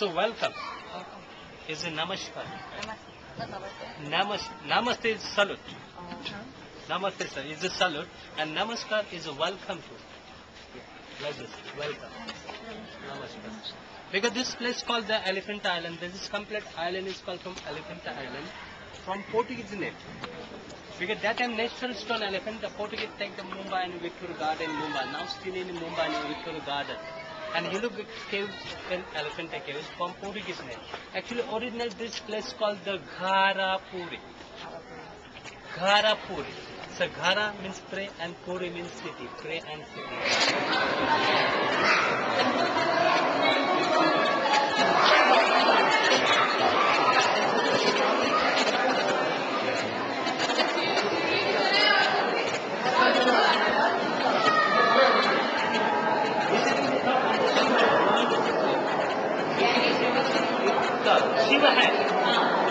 It's a welcome. It's a namaskar. Namaste is salute. Namaste sir is a salute and namaskar is a welcome to. Like this, welcome. Namaskar. Because this place called the Elephant Island, this complete island is called from Elephant Island from Portuguese name. Because that time natural stone elephant, the Portuguese take the Mumbai and Victoria Garden, Mumbai. Now still in Mumbai and Victoria Garden. And you look at caves in Elephant Caves from Portuguese name. Actually, originally this place called the Gharapuri. Gharapuri. So Ghara means pray and Puri means city. Pray and city. Shiv है